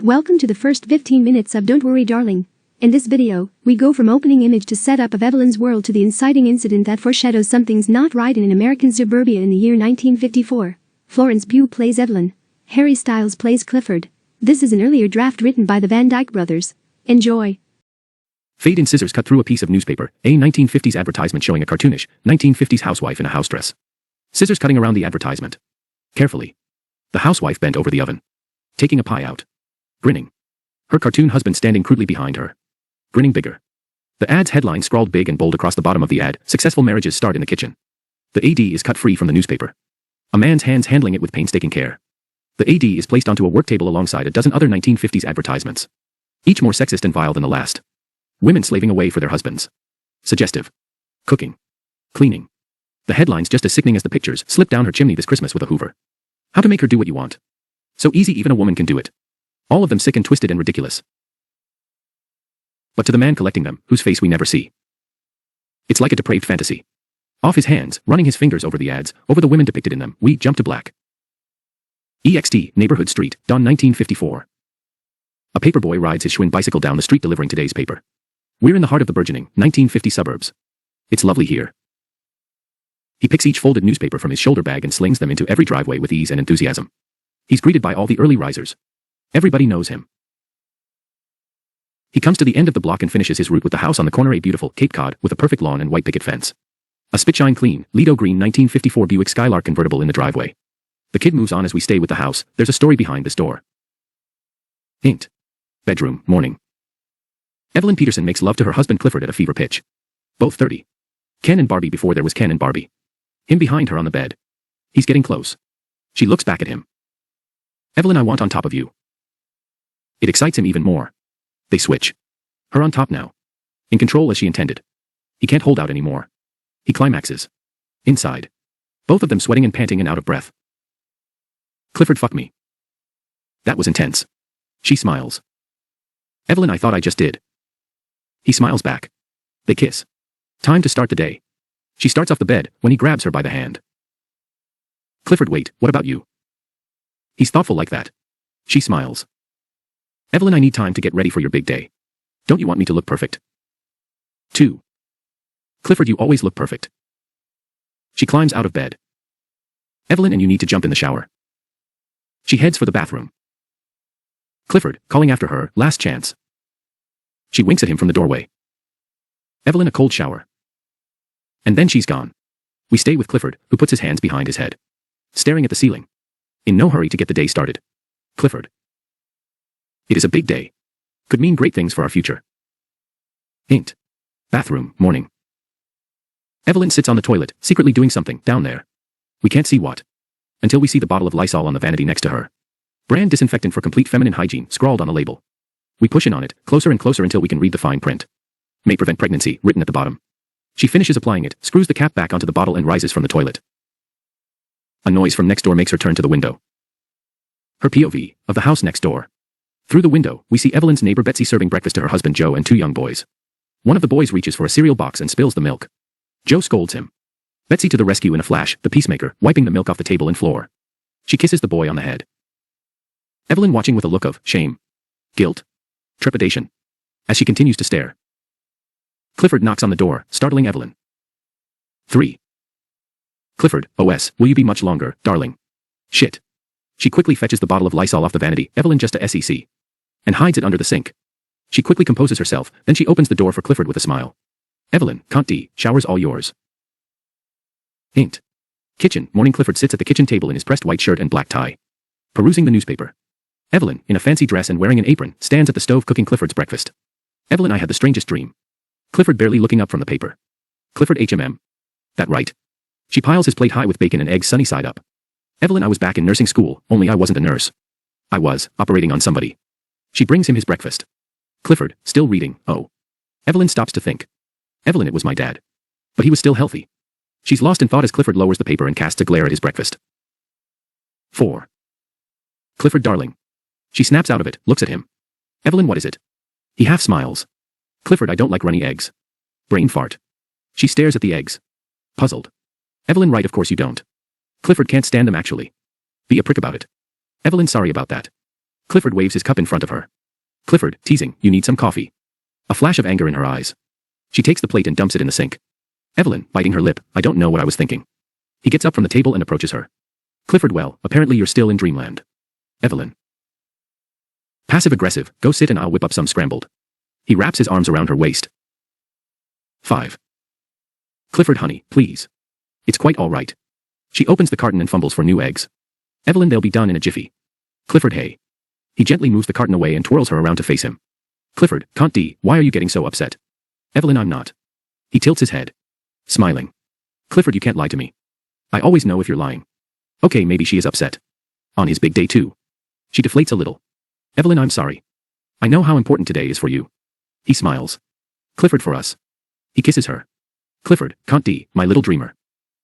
Welcome to the first 15 minutes of Don't Worry Darling. In this video, we go from opening image to setup of Evelyn's world to the inciting incident that foreshadows something's not right in an American suburbia in the year 1954. Florence Pugh plays Evelyn. Harry Styles plays Clifford. This is an earlier draft written by the Dkye Brothers. Enjoy. Fade and scissors cut through a piece of newspaper, a 1950s advertisement showing a cartoonish, 1950s housewife in a house dress. Scissors cutting around the advertisement. Carefully. The housewife bent over the oven, taking a pie out. Grinning. Her cartoon husband standing crudely behind her. Grinning bigger. The ad's headline scrawled big and bold across the bottom of the ad, successful marriages start in the kitchen. The AD is cut free from the newspaper. A man's hands handling it with painstaking care. The AD is placed onto a work table alongside a dozen other 1950s advertisements. Each more sexist and vile than the last. Women slaving away for their husbands. Suggestive. Cooking. Cleaning. The headline's just as sickening as the pictures. Slip down her chimney this Christmas with a Hoover. How to make her do what you want. So easy even a woman can do it. All of them sick and twisted and ridiculous. But to the man collecting them, whose face we never see. It's like a depraved fantasy. Off his hands, running his fingers over the ads, over the women depicted in them, we jump to black. EXT, Neighborhood Street, dawn 1954. A paperboy rides his Schwinn bicycle down the street delivering today's paper. We're in the heart of the burgeoning, 1950 suburbs. It's lovely here. He picks each folded newspaper from his shoulder bag and slings them into every driveway with ease and enthusiasm. He's greeted by all the early risers. Everybody knows him. He comes to the end of the block and finishes his route with the house on the corner, a beautiful Cape Cod with a perfect lawn and white picket fence. A spitshine clean, Lido green 1954 Buick Skylark convertible in the driveway. The kid moves on as we stay with the house. There's a story behind this door. Hint. Bedroom, morning. Evelyn Peterson makes love to her husband Clifford at a fever pitch. Both 30. Ken and Barbie before there was Ken and Barbie. Him behind her on the bed. He's getting close. She looks back at him. Evelyn, I want on top of you. It excites him even more. They switch. Her on top now. In control as she intended. He can't hold out anymore. He climaxes. Inside. Both of them sweating and panting and out of breath. Clifford, fuck me. That was intense. She smiles. Evelyn, I thought I just did. He smiles back. They kiss. Time to start the day. She starts off the bed when he grabs her by the hand. Clifford, wait, what about you? He's thoughtful like that. She smiles. Evelyn, I need time to get ready for your big day. Don't you want me to look perfect? 2. Clifford, you always look perfect. She climbs out of bed. Evelyn, and you need to jump in the shower. She heads for the bathroom. Clifford, calling after her, last chance. She winks at him from the doorway. Evelyn, a cold shower. And then she's gone. We stay with Clifford, who puts his hands behind his head. Staring at the ceiling. In no hurry to get the day started. Clifford. It is a big day. Could mean great things for our future. Hint. Bathroom, morning. Evelyn sits on the toilet, secretly doing something, down there. We can't see what. Until we see the bottle of Lysol on the vanity next to her. Brand disinfectant for complete feminine hygiene, scrawled on the label. We push in on it, closer and closer until we can read the fine print. May prevent pregnancy, written at the bottom. She finishes applying it, screws the cap back onto the bottle and rises from the toilet. A noise from next door makes her turn to the window. Her POV, of the house next door. Through the window, we see Evelyn's neighbor Betsy serving breakfast to her husband Joe and 2 young boys. One of the boys reaches for a cereal box and spills the milk. Joe scolds him. Betsy to the rescue in a flash, the peacemaker, wiping the milk off the table and floor. She kisses the boy on the head. Evelyn watching with a look of shame, guilt, trepidation, as she continues to stare. Clifford knocks on the door, startling Evelyn. 3. Clifford, OS, will you be much longer, darling? Shit. She quickly fetches the bottle of Lysol off the vanity, Evelyn just a SEC. And hides it under the sink. She quickly composes herself, then she opens the door for Clifford with a smile. Evelyn, Count D, shower's all yours. Hint. Kitchen, morning. Clifford sits at the kitchen table in his pressed white shirt and black tie. Perusing the newspaper. Evelyn, in a fancy dress and wearing an apron, stands at the stove cooking Clifford's breakfast. Evelyn, I had the strangest dream. Clifford barely looking up from the paper. Clifford, HMM. That right. She piles his plate high with bacon and eggs sunny side up. Evelyn, I was back in nursing school, only I wasn't a nurse. I was, operating on somebody. She brings him his breakfast. Clifford, still reading, oh. Evelyn stops to think. Evelyn, it was my dad. But he was still healthy. She's lost in thought as Clifford lowers the paper and casts a glare at his breakfast. 4. Clifford, darling. She snaps out of it, looks at him. Evelyn, what is it? He half smiles. Clifford, I don't like runny eggs. Brain fart. She stares at the eggs. Puzzled. Evelyn, right, of course you don't. Clifford can't stand them actually. Be a prick about it. Evelyn, sorry about that. Clifford waves his cup in front of her. Clifford, teasing, you need some coffee. A flash of anger in her eyes. She takes the plate and dumps it in the sink. Evelyn, biting her lip, I don't know what I was thinking. He gets up from the table and approaches her. Clifford, well, apparently you're still in dreamland. Evelyn. Passive-aggressive, go sit and I'll whip up some scrambled. He wraps his arms around her waist. 5. Clifford, honey, please. It's quite all right. She opens the carton and fumbles for new eggs. Evelyn, they'll be done in a jiffy. Clifford, hey. He gently moves the carton away and twirls her around to face him. Clifford, can't D, why are you getting so upset? Evelyn, I'm not. He tilts his head. Smiling. Clifford, you can't lie to me. I always know if you're lying. Okay, maybe she is upset. On his big day too. She deflates a little. Evelyn, I'm sorry. I know how important today is for you. He smiles. Clifford, for us. He kisses her. Clifford, can't D, my little dreamer.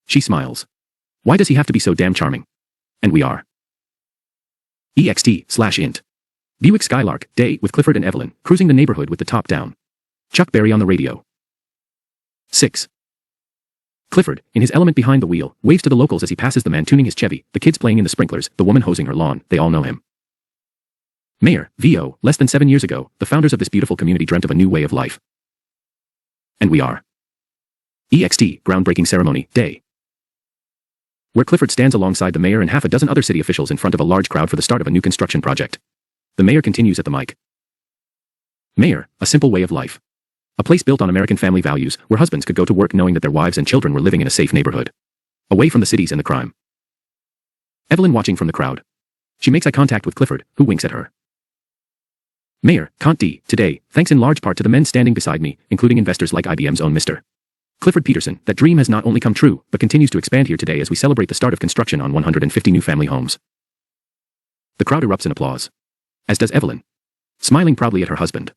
She smiles. Why does he have to be so damn charming? And we are. EXT/int. Buick Skylark, day with Clifford and Evelyn, cruising the neighborhood with the top down. Chuck Berry on the radio. 6. Clifford, in his element behind the wheel, waves to the locals as he passes the man tuning his Chevy, the kids playing in the sprinklers, the woman hosing her lawn, they all know him. Mayor, VO, less than 7 years ago, the founders of this beautiful community dreamt of a new way of life. And we are. EXT, groundbreaking ceremony, day. Where Clifford stands alongside the mayor and half a dozen other city officials in front of a large crowd for the start of a new construction project. The mayor continues at the mic. Mayor, a simple way of life. A place built on American family values, where husbands could go to work knowing that their wives and children were living in a safe neighborhood. Away from the cities and the crime. Evelyn watching from the crowd. She makes eye contact with Clifford, who winks at her. Mayor, can't D, today, thanks in large part to the men standing beside me, including investors like IBM's own Mr. Clifford Peterson, that dream has not only come true, but continues to expand here today as we celebrate the start of construction on 150 new family homes. The crowd erupts in applause. As does Evelyn. Smiling proudly at her husband.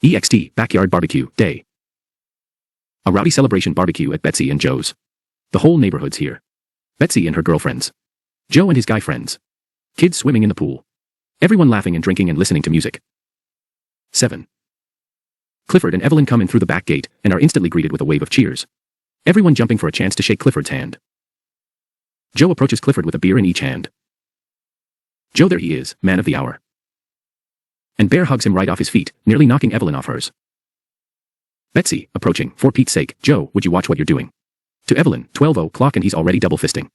EXT, backyard barbecue, day. A rowdy celebration barbecue at Betsy and Joe's. The whole neighborhood's here. Betsy and her girlfriends. Joe and his guy friends. Kids swimming in the pool. Everyone laughing and drinking and listening to music. 7. Clifford and Evelyn come in through the back gate and are instantly greeted with a wave of cheers. Everyone jumping for a chance to shake Clifford's hand. Joe approaches Clifford with a beer in each hand. Joe, there he is, man of the hour. And Bear hugs him right off his feet, nearly knocking Evelyn off hers. Betsy, approaching, for Pete's sake, Joe, would you watch what you're doing? To Evelyn, 12 o'clock and he's already double fisting.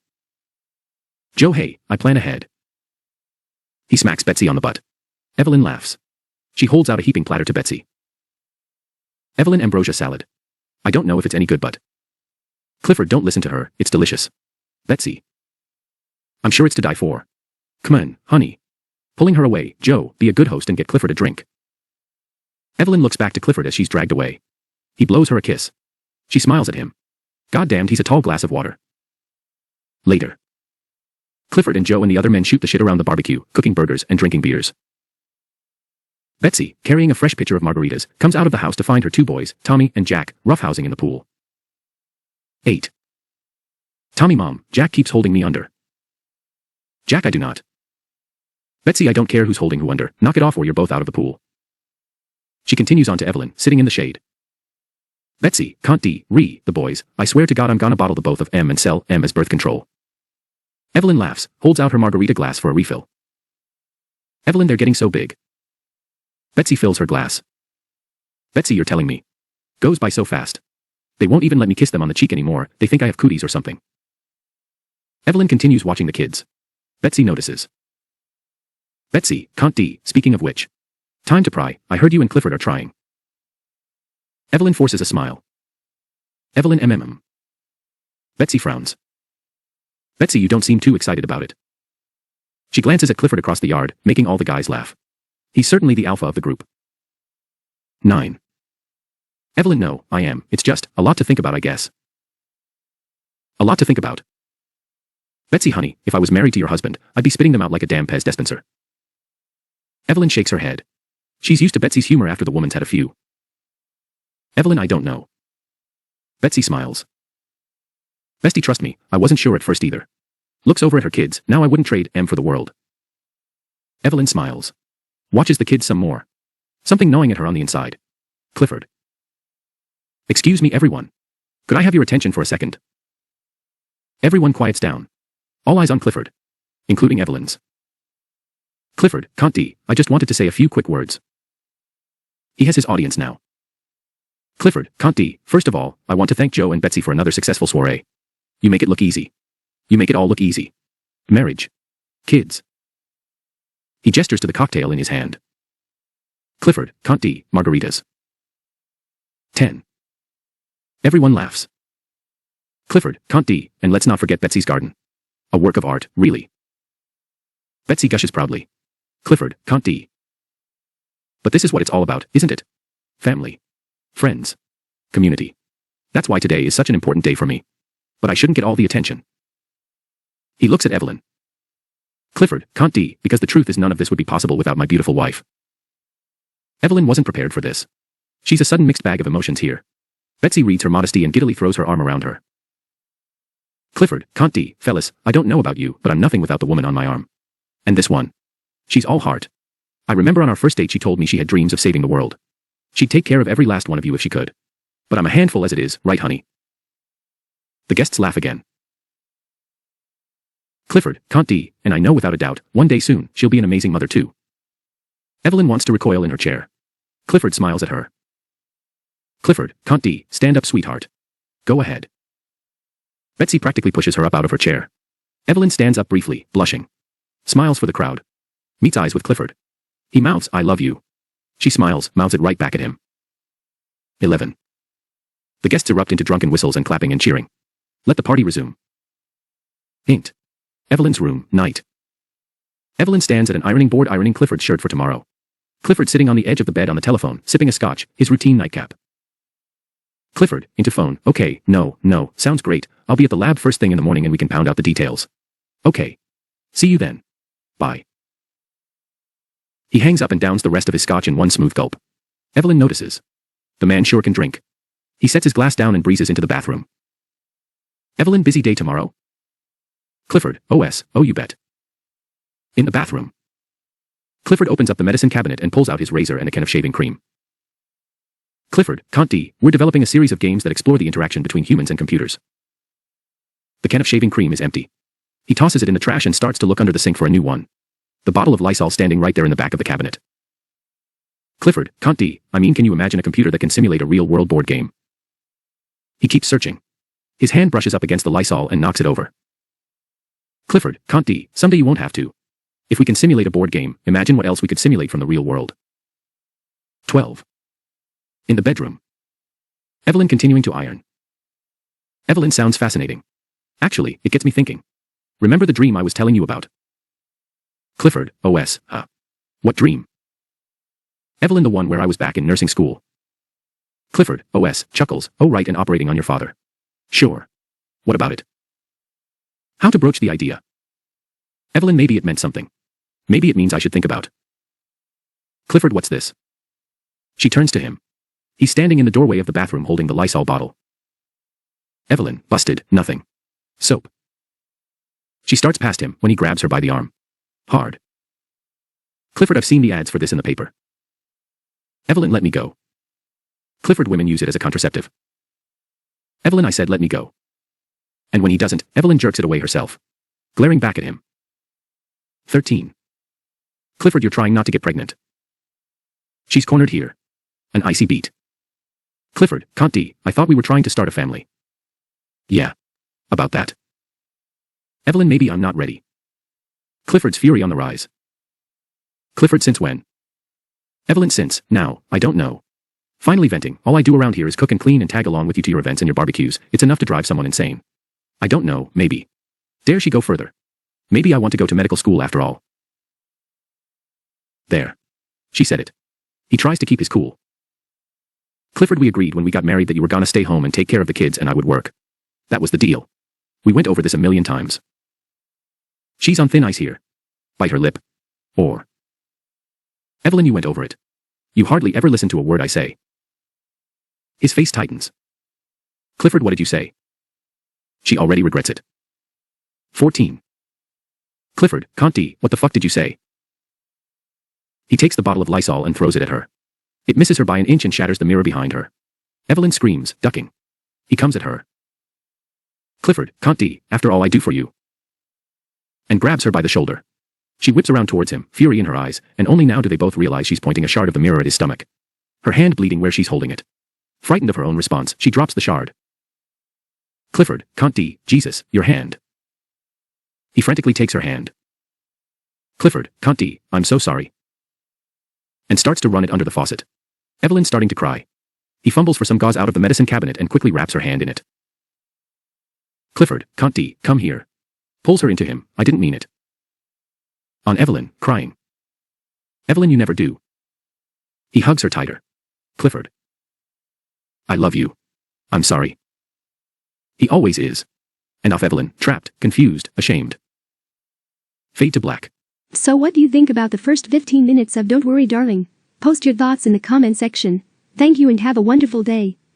Joe, hey, I plan ahead. He smacks Betsy on the butt. Evelyn laughs. She holds out a heaping platter to Betsy. Evelyn, ambrosia salad. I don't know if it's any good but. Clifford, don't listen to her, it's delicious. Betsy. I'm sure it's to die for. Come on, honey. Pulling her away, Joe, be a good host and get Clifford a drink. Evelyn looks back to Clifford as she's dragged away. He blows her a kiss. She smiles at him. Goddamned, he's a tall glass of water. Later. Clifford and Joe and the other men shoot the shit around the barbecue, cooking burgers and drinking beers. Betsy, carrying a fresh pitcher of margaritas, comes out of the house to find her 2 boys, Tommy and Jack, roughhousing in the pool. 8. Tommy, mom, Jack keeps holding me under. Jack, I do not. Betsy, I don't care who's holding who under, knock it off or you're both out of the pool. She continues on to Evelyn, sitting in the shade. Betsy, can't D, the boys, I swear to God I'm gonna bottle the both of M and sell M as birth control. Evelyn laughs, holds out her margarita glass for a refill. Evelyn, they're getting so big. Betsy fills her glass. Betsy, you're telling me. Goes by so fast. They won't even let me kiss them on the cheek anymore, they think I have cooties or something. Evelyn continues watching the kids. Betsy notices. Betsy, can't D, speaking of which. Time to pry, I heard you and Clifford are trying. Evelyn forces a smile. Evelyn MMM. Betsy frowns. Betsy, you don't seem too excited about it. She glances at Clifford across the yard, making all the guys laugh. He's certainly the alpha of the group. 9. Evelyn, no, I am, it's just, a lot to think about I guess. A lot to think about. Betsy, honey, if I was married to your husband, I'd be spitting them out like a damn Pez dispenser. Evelyn shakes her head. She's used to Betsy's humor after the woman's had a few. Evelyn, I don't know. Betsy smiles. Bestie, trust me, I wasn't sure at first either. Looks over at her kids, now I wouldn't trade M for the world. Evelyn smiles. Watches the kids some more. Something gnawing at her on the inside. Clifford. Excuse me everyone. Could I have your attention for a second? Everyone quiets down. All eyes on Clifford. Including Evelyn's. Clifford, can't D, I just wanted to say a few quick words. He has his audience now. Clifford, can't D, first of all, I want to thank Joe and Betsy for another successful soiree. You make it look easy. You make it all look easy. Marriage. Kids. He gestures to the cocktail in his hand. Clifford, can't D, margaritas. 10. Everyone laughs. Clifford, can't D, and let's not forget Betsy's garden. A work of art, really. Betsy gushes proudly. Clifford, can't D. But this is what it's all about, isn't it? Family. Friends. Community. That's why today is such an important day for me. But I shouldn't get all the attention. He looks at Evelyn. Clifford, can't D, because the truth is none of this would be possible without my beautiful wife. Evelyn wasn't prepared for this. She's a sudden mixed bag of emotions here. Betsy reads her modesty and giddily throws her arm around her. Clifford, can't D, fellas, I don't know about you, but I'm nothing without the woman on my arm. And this one. She's all heart. I remember on our first date she told me she had dreams of saving the world. She'd take care of every last one of you if she could. But I'm a handful as it is, right honey? The guests laugh again. Clifford, can't D, and I know without a doubt, one day soon, she'll be an amazing mother too. Evelyn wants to recoil in her chair. Clifford smiles at her. Clifford, can't D, stand up sweetheart. Go ahead. Betsy practically pushes her up out of her chair. Evelyn stands up briefly, blushing. Smiles for the crowd. Meets eyes with Clifford. He mouths, I love you. She smiles, mouths it right back at him. 11. The guests erupt into drunken whistles and clapping and cheering. Let the party resume. Int. Evelyn's room, night. Evelyn stands at an ironing board ironing Clifford's shirt for tomorrow. Clifford sitting on the edge of the bed on the telephone, sipping a scotch, his routine nightcap. Clifford, into phone, okay, no, sounds great, I'll be at the lab first thing in the morning and we can pound out the details. Okay. See you then. Bye. He hangs up and downs the rest of his scotch in one smooth gulp. Evelyn notices. The man sure can drink. He sets his glass down and breezes into the bathroom. Evelyn, busy day tomorrow? Clifford, oh you bet. In the bathroom. Clifford opens up the medicine cabinet and pulls out his razor and a can of shaving cream. Clifford, can't D, we're developing a series of games that explore the interaction between humans and computers. The can of shaving cream is empty. He tosses it in the trash and starts to look under the sink for a new one. The bottle of Lysol standing right there in the back of the cabinet. Clifford, can't D, I mean, can you imagine a computer that can simulate a real-world board game? He keeps searching. His hand brushes up against the Lysol and knocks it over. Clifford, can't D, someday you won't have to. If we can simulate a board game, imagine what else we could simulate from the real world. 12. In the bedroom. Evelyn continuing to iron. Evelyn sounds fascinating. Actually, it gets me thinking. Remember the dream I was telling you about? Clifford, what dream? Evelyn, the one where I was back in nursing school. Clifford, chuckles, oh right, and operating on your father. Sure. What about it? How to broach the idea? Evelyn, maybe it meant something. Maybe it means I should think about. Clifford, what's this? She turns to him. He's standing in the doorway of the bathroom holding the Lysol bottle. Evelyn, busted, nothing. Soap. She starts past him when he grabs her by the arm. Hard. Clifford, I've seen the ads for this in the paper. Evelyn, let me go. Clifford, women use it as a contraceptive. Evelyn, I said let me go. And when he doesn't, Evelyn jerks it away herself. Glaring back at him. 13. Clifford, you're trying not to get pregnant. She's cornered here. An icy beat. Clifford, can't D, I thought we were trying to start a family. Yeah. About that. Evelyn, maybe I'm not ready. Clifford's fury on the rise. Clifford, since when? Evelyn, since, now, I don't know. Finally venting, all I do around here is cook and clean and tag along with you to your events and your barbecues, it's enough to drive someone insane. I don't know, maybe. Dare she go further? Maybe I want to go to medical school after all. There. She said it. He tries to keep his cool. Clifford, we agreed when we got married that you were gonna stay home and take care of the kids and I would work. That was the deal. We went over this a million times. She's on thin ice here. Bite her lip. Or. Evelyn, you went over it. You hardly ever listen to a word I say. His face tightens. Clifford, what did you say? She already regrets it. 14. Clifford, can't D, what the fuck did you say? He takes the bottle of Lysol and throws it at her. It misses her by an inch and shatters the mirror behind her. Evelyn screams, ducking. He comes at her. Clifford, can't D, after all I do for you. And grabs her by the shoulder. She whips around towards him, fury in her eyes, and only now do they both realize she's pointing a shard of the mirror at his stomach. Her hand bleeding where she's holding it. Frightened of her own response, she drops the shard. Clifford, can't D, Jesus, your hand. He frantically takes her hand. Clifford, can't D, I'm so sorry. And starts to run it under the faucet. Evelyn starting to cry. He fumbles for some gauze out of the medicine cabinet and quickly wraps her hand in it. Clifford, can't D, come here. Pulls her into him, I didn't mean it. On Evelyn, crying. Evelyn, you never do. He hugs her tighter. Clifford. I love you. I'm sorry. He always is. And off Evelyn, trapped, confused, ashamed. Fade to black. So what do you think about the first 15 minutes of Don't Worry Darling? Post your thoughts in the comment section. Thank you and have a wonderful day.